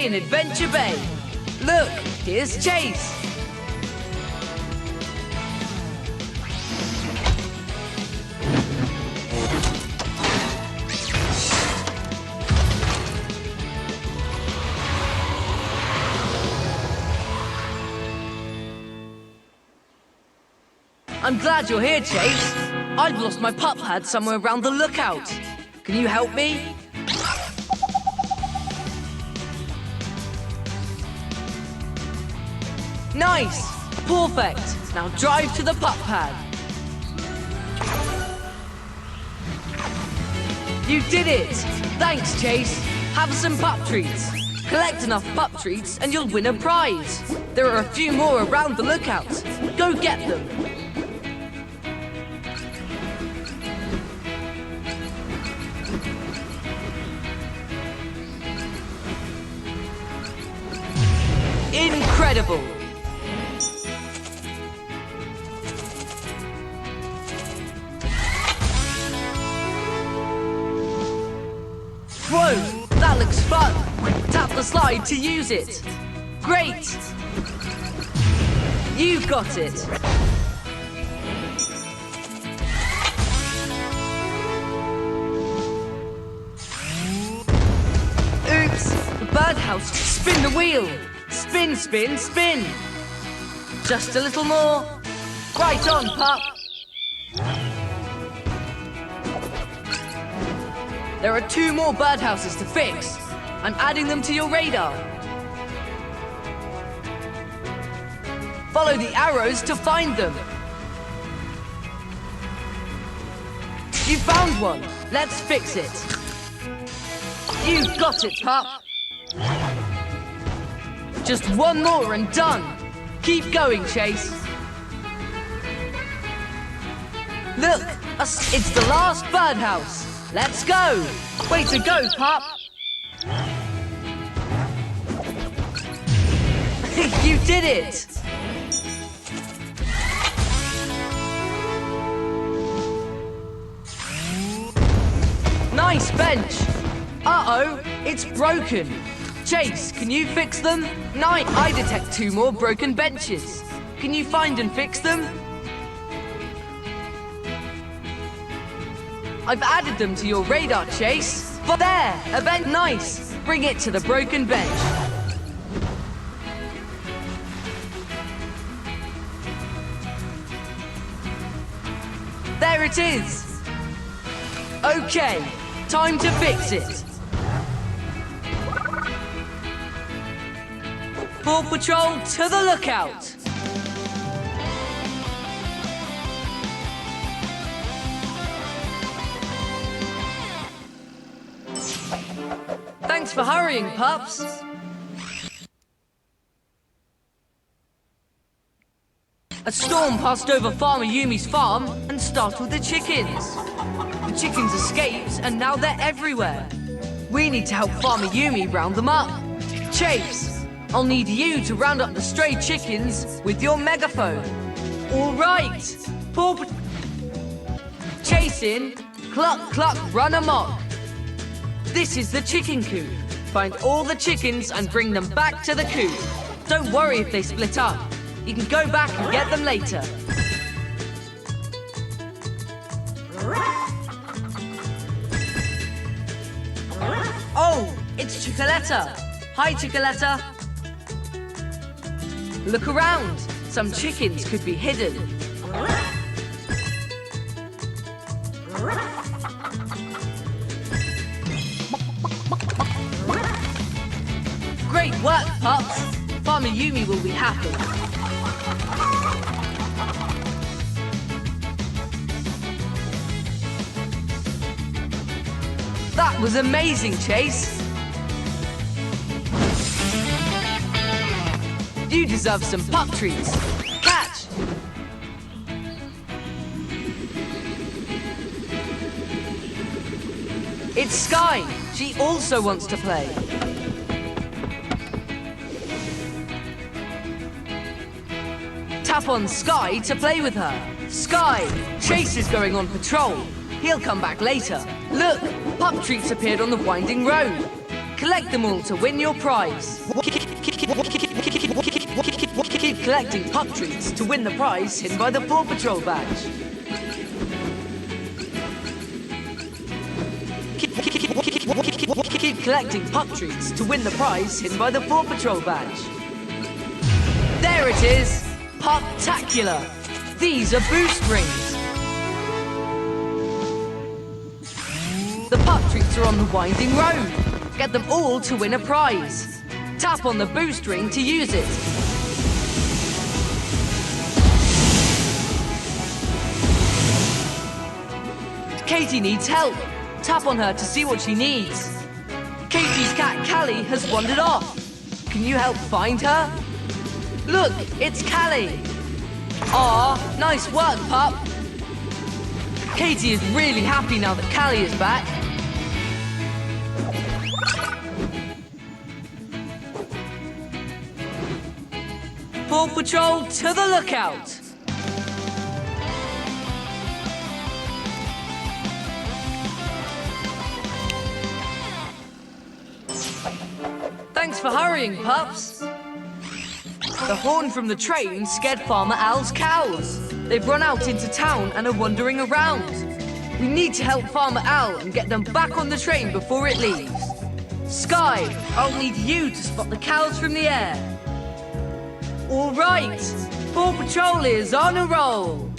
day in Adventure Bay. Look, here's Chase. I'm glad you're here, Chase. I've lost my pup pad somewhere around the lookout. Can you help me? Nice! Perfect! Now drive to the pup pad. You did it! Thanks, Chase. Have some pup treats. Collect enough pup treats and you'll win a prize. There are a few more around the lookout. Go get them. Incredible! Whoa! That looks fun! Tap the slide to use it. Great! You got it! Oops! The birdhouse! Spin the wheel! Spin, spin, spin! Just a little more. Right on, pup! There are 2 more birdhouses to fix. I'm adding them to your radar. Follow the arrows to find them. You found one. Let's fix it. You got it, pup. Just 1 more and done. Keep going, Chase. Look, it's the last birdhouse. Let's go. Way to go, pup. You did it. Nice bench. Uh-oh, it's broken. Chase, can you fix them? I detect 2 more broken benches. Can you find and fix them? I've added them to your radar, Chase. But there, a bench. Nice. Bring it to the broken bench. There it is. Okay, time to fix it. Paw Patrol to the lookout! Thanks for hurrying, pups! A storm passed over Farmer Yumi's farm and startled the chickens. The chickens escaped and now they're everywhere. We need to help Farmer Yumi round them up. Chase! I'll need you to round up the stray chickens with your megaphone. All right. Chase in. Cluck, cluck, run amok. This is the chicken coop. Find all the chickens and bring them back to the coop. Don't worry if they split up. You can go back and get them later. Oh, it's Chickaletta. Hi, Chickaletta. Look around. Some chickens could be hidden. Great work, pups. Farmer Yumi will be happy. That was amazing, Chase. You deserve some pup treats. Catch! It's Sky. She also wants to play. Tap on Sky to play with her. Sky! Chase is going on patrol. He'll come back later. Look, pup treats appeared on the winding road. Collect them all to win your prize. Keep collecting pup treats to win the prize hidden by the Paw Patrol badge. Keep collecting pup treats to win the prize hidden by the Paw Patrol badge. There it is! Pup-tacular! These are boost rings. The pup treats are on the winding road. Get them all to win a prize. Tap on the boost ring to use it. Katie needs help. Tap on her to see what she needs. Katie's cat Callie has wandered off. Can you help find her? Look, it's Callie. Aw, nice work, pup. Katie is really happy now that Callie is back. Paw Patrol to the lookout. Thanks for hurrying, pups. The horn from the train scared Farmer Al's cows. They've run out into town and are wandering around. We need to help Farmer Al and get them back on the train before it leaves. Sky, I'll need you to spot the cows from the air. All right, Paw Patrol is on a roll.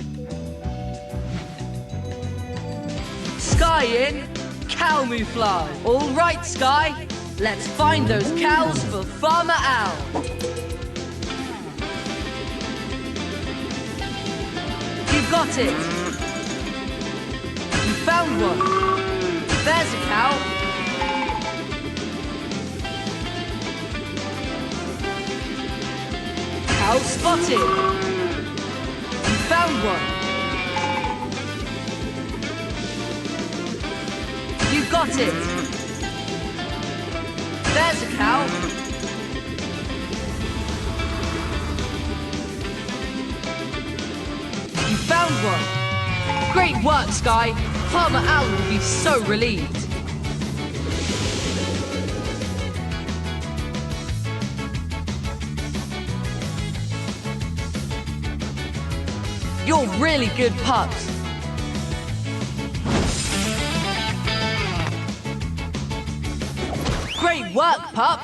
Sky in, camouflage. All right, Sky, let's find those cows for Farmer Al. You got it. You found one. There's a cow. Cow spotted. You found one. You got it. There's a cow. You found one. Great work, Sky. Farmer Al will be so relieved. You're really good pups. Great work, pup.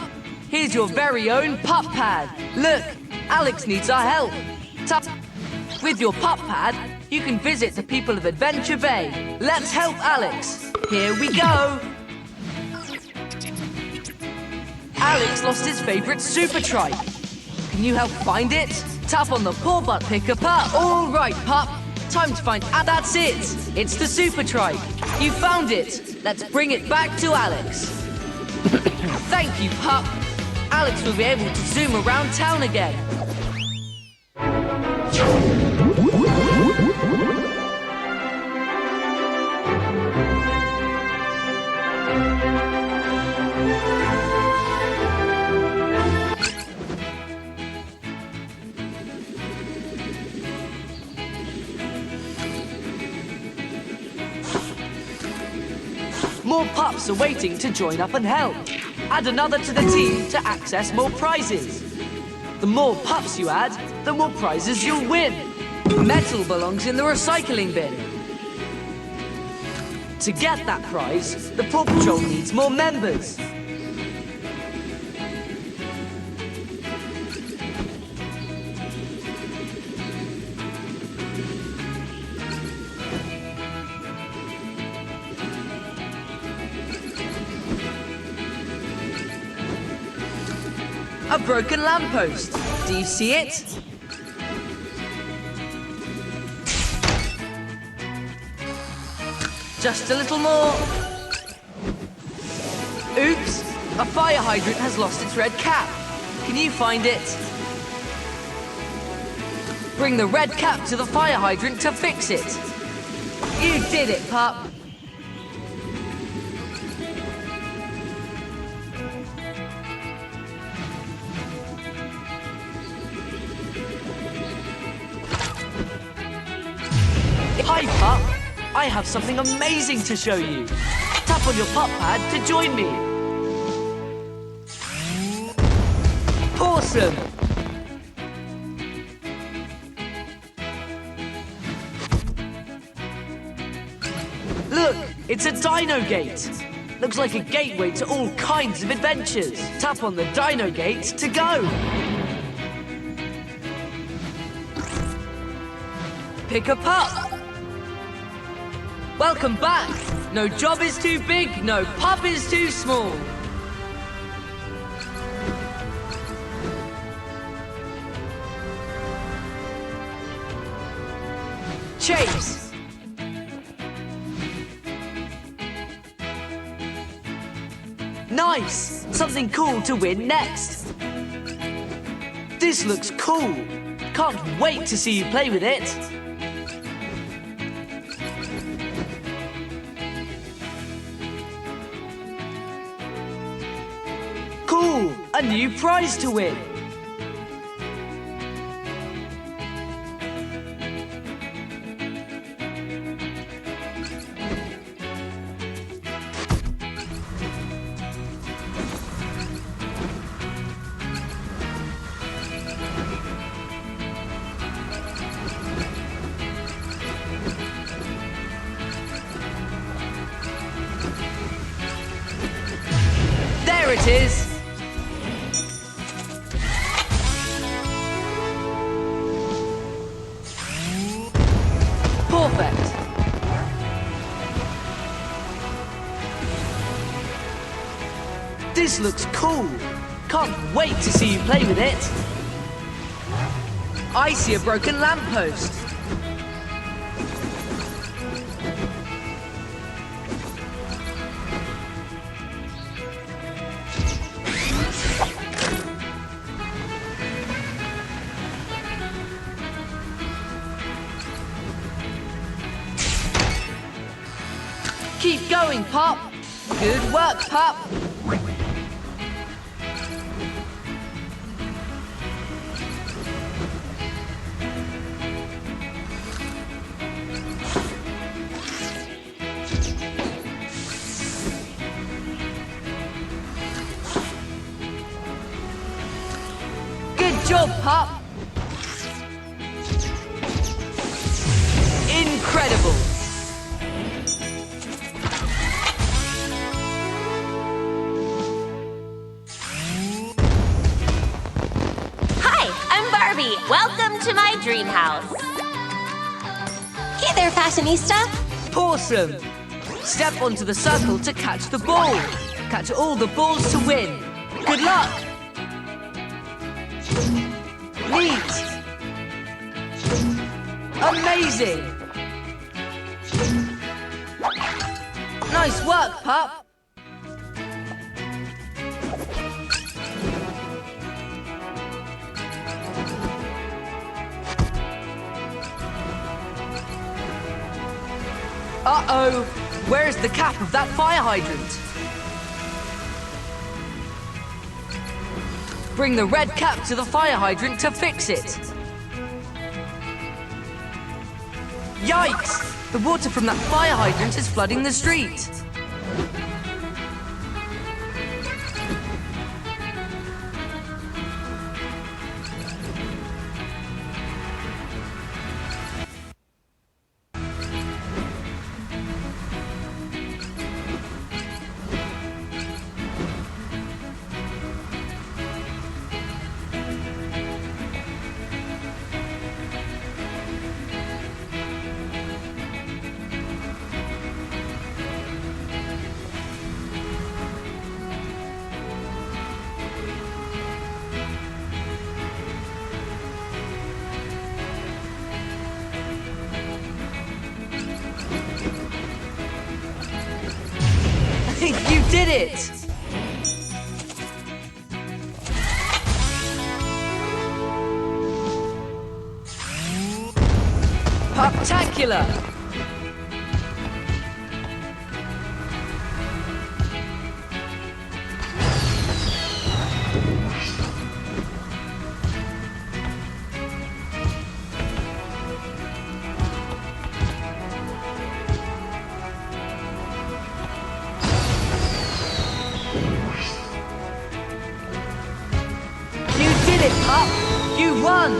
Here's your very own pup pad. Look, Alex needs our help. With your pup pad, you can visit the people of Adventure Bay. Let's help Alex. Here we go. Alex lost his favorite super trike. Can you help find it? Tap on the paw butt picker pup. All right, pup. Time to find... that's it. It's the super trike. You found it. Let's bring it back to Alex. Thank you, pup. Alex will be able to zoom around town again. More pups are waiting to join up and help. Add another to the team to access more prizes. The more pups you add, the more prizes you'll win. Metal belongs in the recycling bin. To get that prize, the Paw Patrol needs more members. A broken lamppost. Do you see it? Just a little more. Oops! A fire hydrant has lost its red cap. Can you find it? Bring the red cap to the fire hydrant to fix it. You did it, pup. Hi, pup. I have something amazing to show you. Tap on your pup pad to join me. Awesome! Look, it's a dino gate. Looks like a gateway to all kinds of adventures. Tap on the dino gate to go. Pick a pup. Welcome back. No job is too big, no pup is too small. Chase. Nice! Something cool to win next. This looks cool. Can't wait to see you play with it. Cool! A new prize to win. There it is! Perfect! This looks cool! Can't wait to see you play with it! I see a broken lamppost! Keep going, Pup! Good work, Pup! Good job, Pup! Incredible! Welcome to my dream house. Hey there, fashionista. Awesome! Step onto the circle to catch the ball. Catch all the balls to win. Good luck! Neat! Amazing! Nice work, Pup! Uh-oh! Where is the cap of that fire hydrant? Bring the red cap to the fire hydrant to fix it. Yikes! The water from that fire hydrant is flooding the street. You did it! Spectacular! You did You won!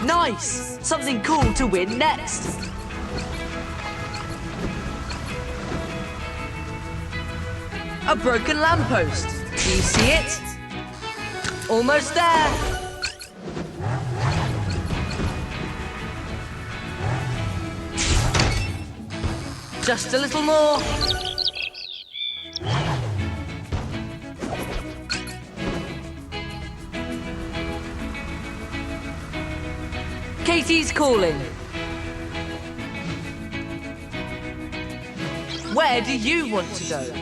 Nice! Something cool to win next. A broken lamppost. Do you see it? Almost there. Just a little more. Katie's calling. Where do you want to go?